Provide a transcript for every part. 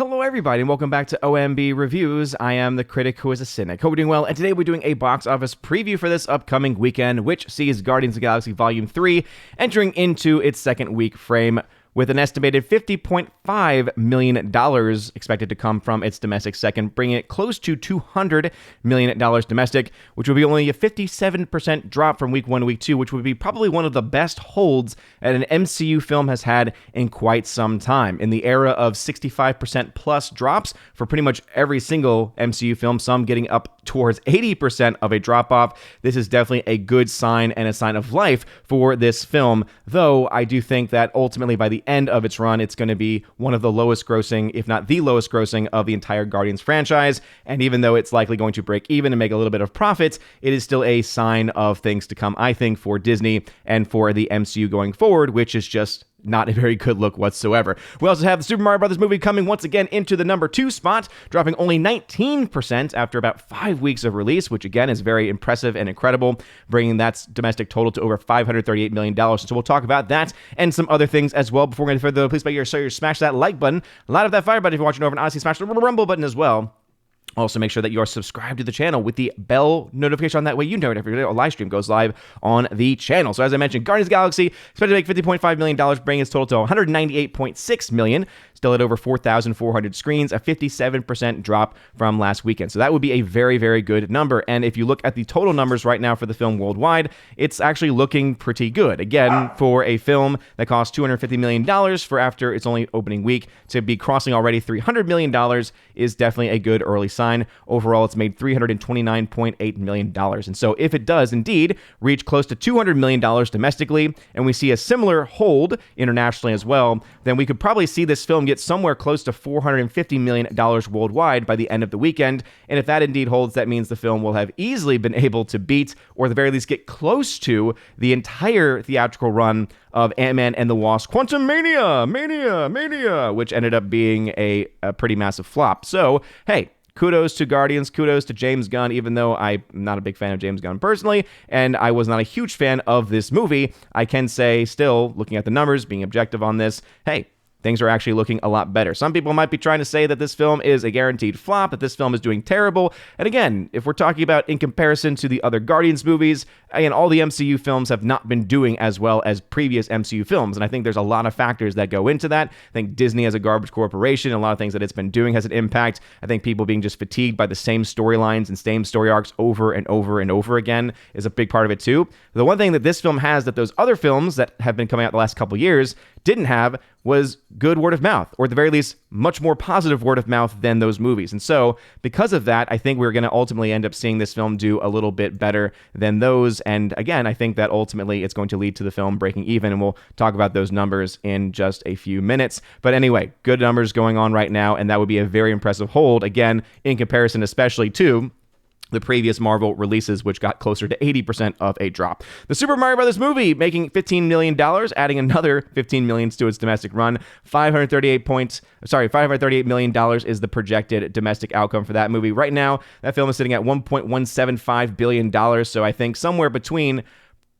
Hello everybody and welcome back to OMB Reviews. I am the critic who is a cynic. Hope you're doing well, and today we're doing a box office preview for this upcoming weekend, which sees Guardians of the Galaxy Volume 3 entering into its second week frame, with an estimated $50.5 million expected to come from its domestic second, bringing it close to $200 million domestic, which would be only a 57% drop from week 1 to week 2, which would be probably one of the best holds that an MCU film has had in quite some time. In the era of 65% plus drops for pretty much every single MCU film, some getting up towards 80% of a drop-off, this is definitely a good sign and a sign of life for this film, though I do think that ultimately by the end of its run, it's going to be one of the lowest grossing, if not the lowest grossing, of the entire Guardians franchise. And even though it's likely going to break even and make a little bit of profits, it is still a sign of things to come, I think, for Disney and for the MCU going forward, which is just not a very good look whatsoever. We also have the Super Mario Bros. Movie coming once again into the number 2 spot, dropping only 19% after about 5 weeks of release, which again is very impressive and incredible, bringing that domestic total to over $538 million. So we'll talk about that and some other things as well. Before we go any further, please make sure you smash that like button, light up that fire button if you're watching over, and honestly smash the rumble button as well. Also, make sure that you are subscribed to the channel with the bell notification on. That way you know every live stream goes live on the channel. So as I mentioned, Guardians of the Galaxy expected to make $50.5 million, bringing its total to $198.6 million. Still at over 4,400 screens, a 57% drop from last weekend. So that would be a very, very good number. And if you look at the total numbers right now for the film worldwide, it's actually looking pretty good. Again, for a film that cost $250 million for after its only opening week to be crossing already $300 million is definitely a good early sign. Overall, it's made $329.8 million. And so if it does indeed reach close to $200 million domestically, and we see a similar hold internationally as well, then we could probably see this film get somewhere close to $450 million worldwide by the end of the weekend. And if that indeed holds, that means the film will have easily been able to beat, or at the very least get close to, the entire theatrical run of Ant-Man and the Wasp: Quantumania, which ended up being a pretty massive flop. So, hey, kudos to Guardians, kudos to James Gunn, even though I'm not a big fan of James Gunn personally, and I was not a huge fan of this movie. I can say still, looking at the numbers, being objective on this, hey, things are actually looking a lot better. Some people might be trying to say that this film is a guaranteed flop, that this film is doing terrible. And again, if we're talking about in comparison to the other Guardians movies, again, all the MCU films have not been doing as well as previous MCU films. And I think there's a lot of factors that go into that. I think Disney as a garbage corporation, a lot of things that it's been doing has an impact. I think people being just fatigued by the same storylines and same story arcs over and over and over again is a big part of it too. The one thing that this film has that those other films that have been coming out the last couple years didn't have was good word of mouth, or at the very least, much more positive word of mouth than those movies. And so, because of that, I think we're going to ultimately end up seeing this film do a little bit better than those. And again, I think that ultimately it's going to lead to the film breaking even, and we'll talk about those numbers in just a few minutes. But anyway, good numbers going on right now, and that would be a very impressive hold, again, in comparison especially to the previous Marvel releases, which got closer to 80% of a drop. The Super Mario Bros. Movie making $15 million, adding another $15 million to its domestic run. $538 million is the projected domestic outcome for that movie. Right now, that film is sitting at $1.175 billion, so I think somewhere between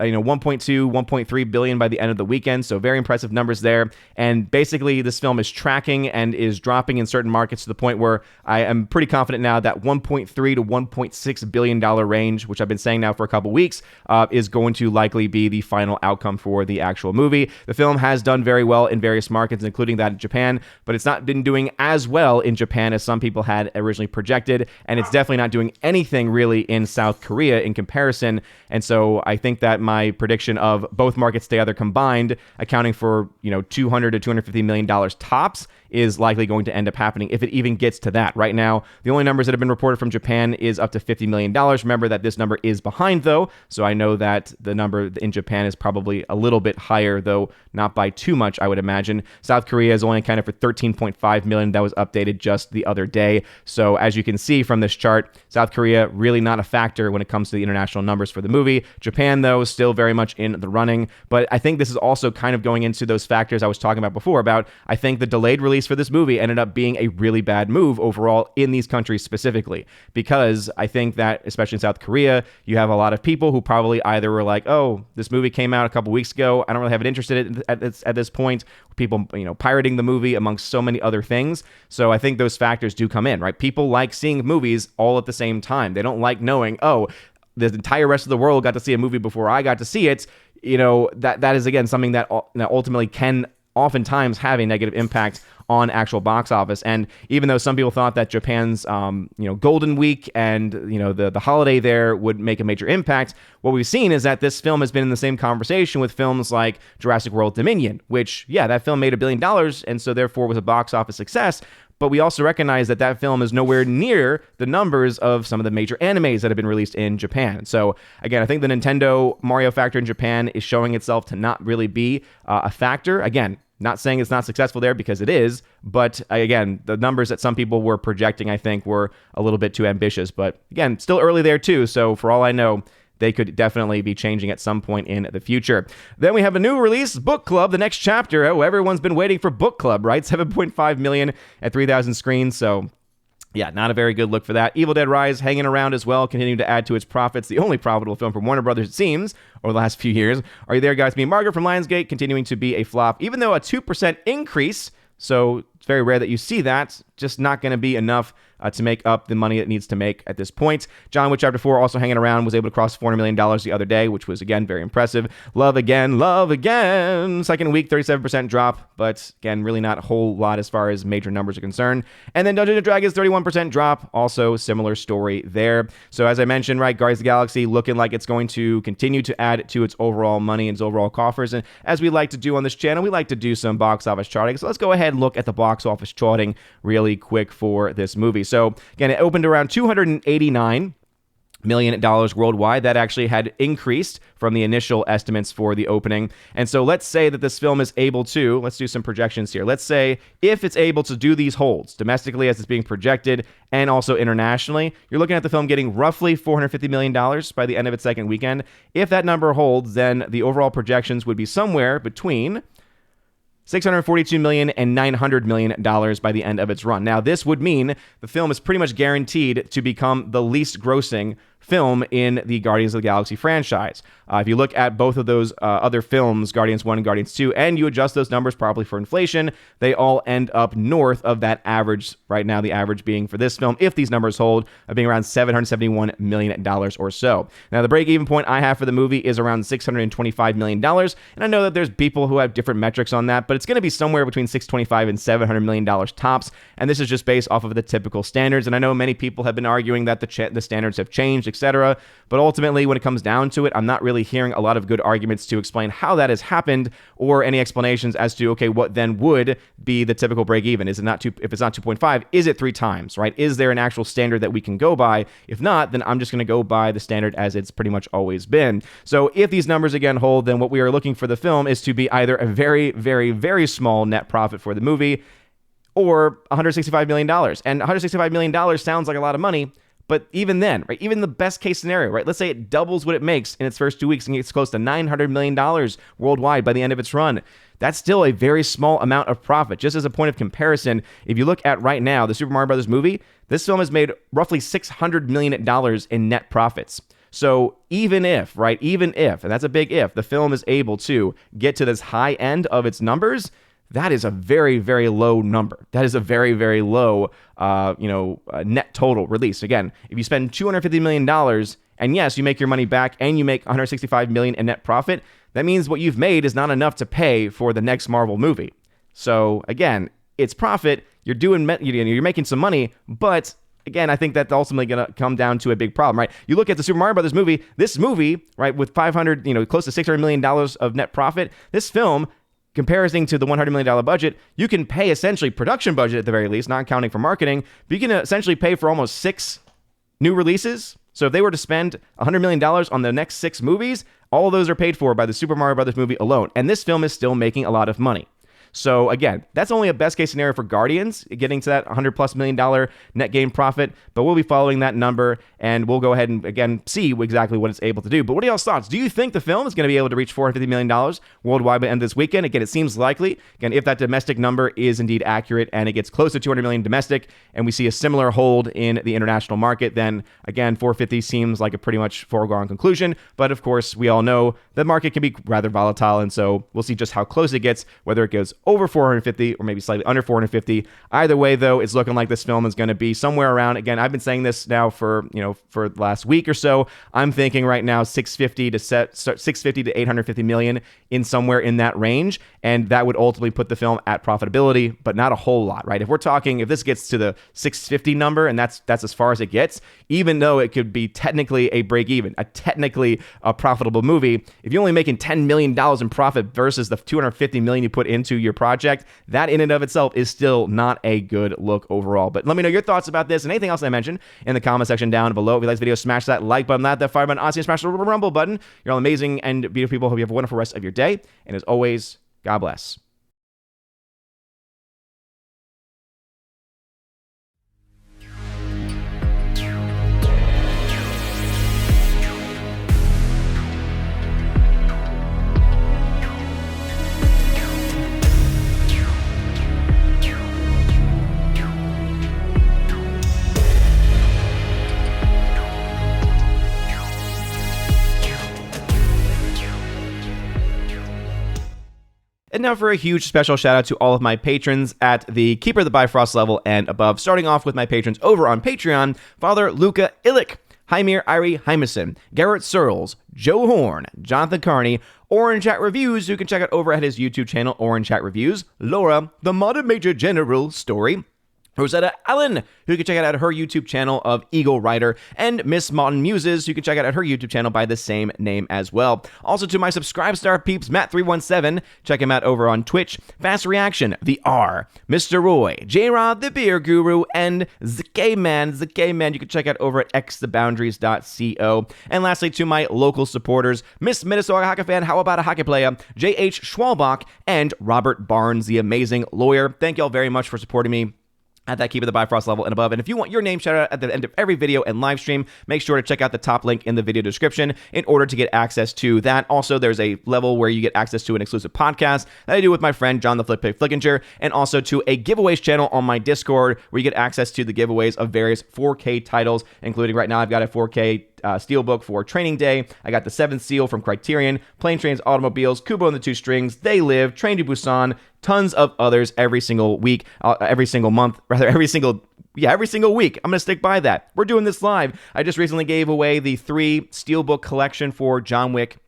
1.2, 1.3 billion by the end of the weekend. So very impressive numbers there. And basically this film is tracking and is dropping in certain markets to the point where I am pretty confident now that 1.3 to 1.6 billion dollar range, which I've been saying now for a couple weeks, is going to likely be the final outcome for the actual movie. The film has done very well in various markets, including that in Japan, but it's not been doing as well in Japan as some people had originally projected. And it's definitely not doing anything really in South Korea in comparison. And so I think that my prediction of both markets together combined accounting for, $200 to $250 million tops is likely going to end up happening if it even gets to that. Right now, the only numbers that have been reported from Japan is up to $50 million. Remember that this number is behind, though, so I know that the number in Japan is probably a little bit higher, though not by too much, I would imagine. South Korea is only accounted for $13.5 million. That was updated just the other day. So as you can see from this chart, South Korea really not a factor when it comes to the international numbers for the movie. Japan, though, is still very much in the running. But I think this is also kind of going into those factors I was talking about before about, I think the delayed release release for this movie ended up being a really bad move overall in these countries specifically, because I think that, especially in South Korea, you have a lot of people who probably either were like, oh, this movie came out a couple weeks ago, I don't really have an interest in it at this point. People, pirating the movie amongst so many other things. So I think those factors do come in, right? People like seeing movies all at the same time. They don't like knowing, oh, the entire rest of the world got to see a movie before I got to see it. That is, again, something that ultimately can oftentimes have a negative impact on actual box office. And even though some people thought that Japan's Golden Week and the holiday there would make a major impact, what we've seen is that this film has been in the same conversation with films like Jurassic World Dominion, which, yeah, that film made $1 billion and so therefore was a box office success. But we also recognize that that film is nowhere near the numbers of some of the major animes that have been released in Japan. So again, I think the Nintendo Mario factor in Japan is showing itself to not really be a factor. Again, not saying it's not successful there, because it is. But again, the numbers that some people were projecting, I think, were a little bit too ambitious. But again, still early there too. So for all I know, they could definitely be changing at some point in the future. Then we have a new release, Book Club, the next chapter. Oh, everyone's been waiting for Book Club, right? 7.5 million at 3,000 screens. So yeah, not a very good look for that. Evil Dead Rise hanging around as well, continuing to add to its profits. The only profitable film from Warner Brothers, it seems, over the last few years. Are You There, Guys? Me, Margaret from Lionsgate, continuing to be a flop, even though a 2% increase. So it's very rare that you see that. Just not going to be enough to make up the money it needs to make at this point. John Wick Chapter 4 also hanging around, was able to cross $400 million the other day, which was, again, very impressive. Love Again. Second week, 37% drop, but again, really not a whole lot as far as major numbers are concerned. And then Dungeons & Dragons, 31% drop, also similar story there. So as I mentioned, right, Guardians of the Galaxy looking like it's going to continue to add to its overall money and its overall coffers. And as we like to do on this channel, we like to do some box office charting. So let's go ahead and look at the box office charting really quick for this movie. So again, it opened around $289 million worldwide. That actually had increased from the initial estimates for the opening. And so let's say that this film is able to, let's do some projections here. Let's say if it's able to do these holds domestically as it's being projected and also internationally, you're looking at the film getting roughly $450 million by the end of its second weekend. If that number holds, then the overall projections would be somewhere between $642 million and $900 million by the end of its run. Now, this would mean the film is pretty much guaranteed to become the least grossing film in the Guardians of the Galaxy franchise. If you look at both of those other films, Guardians 1 and Guardians 2, and you adjust those numbers properly for inflation, they all end up north of that average. Right now, the average being for this film, if these numbers hold, of being around $771 million or so. Now, the break-even point I have for the movie is around $625 million, and I know that there's people who have different metrics on that, but it's going to be somewhere between $625 and $700 million tops, and this is just based off of the typical standards. And I know many people have been arguing that the standards have changed, etc. But ultimately, when it comes down to it, I'm not really hearing a lot of good arguments to explain how that has happened, or any explanations as to, okay, what then would be the typical break even? Is it not if it's not 2.5, is it 3 times, right? Is there an actual standard that we can go by? If not, then I'm just going to go by the standard as it's pretty much always been. So if these numbers again hold, then what we are looking for the film is to be either a very, very, very small net profit for the movie, or $165 million. And $165 million sounds like a lot of money, but even then, right, even the best case scenario, right, let's say it doubles what it makes in its first 2 weeks and gets close to $900 million worldwide by the end of its run. That's still a very small amount of profit. Just as a point of comparison, if you look at right now, the Super Mario Brothers movie, this film has made roughly $600 million in net profits. So even if, right, and that's a big if, the film is able to get to this high end of its numbers, that is a very, very low number. That is a very, very low, net total release. Again, if you spend $250 million, and yes, you make your money back, and you make $165 million in net profit, that means what you've made is not enough to pay for the next Marvel movie. So again, it's profit. You're making some money, but again, I think that's ultimately going to come down to a big problem, right? You look at the Super Mario Brothers movie. This movie, right, with close to $600 million of net profit, this film, comparing to the $100 million budget, you can pay essentially production budget at the very least, not counting for marketing, but you can essentially pay for almost 6 new releases. So if they were to spend $100 million on the next 6 movies, all of those are paid for by the Super Mario Brothers movie alone. And this film is still making a lot of money. So again, that's only a best case scenario for Guardians, getting to that $100+ million net gain profit, but we'll be following that number, and we'll go ahead and again see exactly what it's able to do. But what are y'all's thoughts? Do you think the film is going to be able to reach $450 million worldwide by the end of this weekend? Again, it seems likely. Again, if that domestic number is indeed accurate and it gets close to 200 million domestic, and we see a similar hold in the international market, then again, 450 seems like a pretty much foregone conclusion. But of course, we all know the market can be rather volatile, and so we'll see just how close it gets, whether it goes over 450 or maybe slightly under 450. Either way, though, it's looking like this film is going to be somewhere around, again, I've been saying this now for the last week or so. I'm thinking right now 650 to 850 million, in somewhere in that range, and that would ultimately put the film at profitability, but not a whole lot, right? If this gets to the 650 number, and that's as far as it gets, even though it could be technically a break even, technically a profitable movie, if you're only making $10 million in profit versus the $250 million you put into your project, that in and of itself is still not a good look overall. But let me know your thoughts about this and anything else I mentioned in the comment section down below. If you like this video, smash that like button, that fire button, honestly, smash the rumble button. You're all amazing and beautiful people. Hope you have a wonderful rest of your day. And as always, God bless. And now for a huge special shout out to all of my patrons at the Keeper of the Bifrost level and above, starting off with my patrons over on Patreon: Father Luca Illich, Hymir Irie Hymason, Garrett Searles, Joe Horn, Jonathan Carney, Orange Chat Reviews, who you can check out over at his YouTube channel, Orange Chat Reviews, Laura, the Modern Major General Story, Rosetta Allen, who you can check out at her YouTube channel of Eagle Rider, and Miss Modern Muses, who you can check out at her YouTube channel by the same name as well. Also to my Subscribe Star peeps, Matt317, check him out over on Twitch, Fast Reaction, The R, Mr. Roy, J-Rod, the Beer Guru, and ZK-Man, you can check out over at xtheboundaries.co. And lastly, to my local supporters, Miss Minnesota Hockey Fan, How About a Hockey Player, J.H. Schwalbach, and Robert Barnes, the amazing lawyer. Thank y'all very much for supporting me at that Keep It the Bifrost level and above. And if you want your name shout out at the end of every video and live stream, make sure to check out the top link in the video description in order to get access to that. Also, there's a level where you get access to an exclusive podcast that I do with my friend John the Flip Flickinger, and also to a giveaways channel on my Discord where you get access to the giveaways of various 4K titles, including right now I've got a 4K Steelbook for Training Day. I got the 7th Seal from Criterion, Plane Trains Automobiles, Kubo and the Two Strings, They Live, Train to Busan, tons of others every single week, every single week. I'm going to stick by that. We're doing this live. I just recently gave away the 3 Steelbook collection for John Wick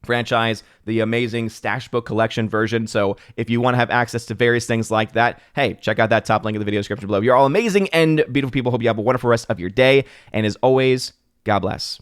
franchise, the amazing Stash Book Collection version. So if you want to have access to various things like that, hey, check out that top link in the video description below. You're all amazing and beautiful people. Hope you have a wonderful rest of your day. And as always, God bless.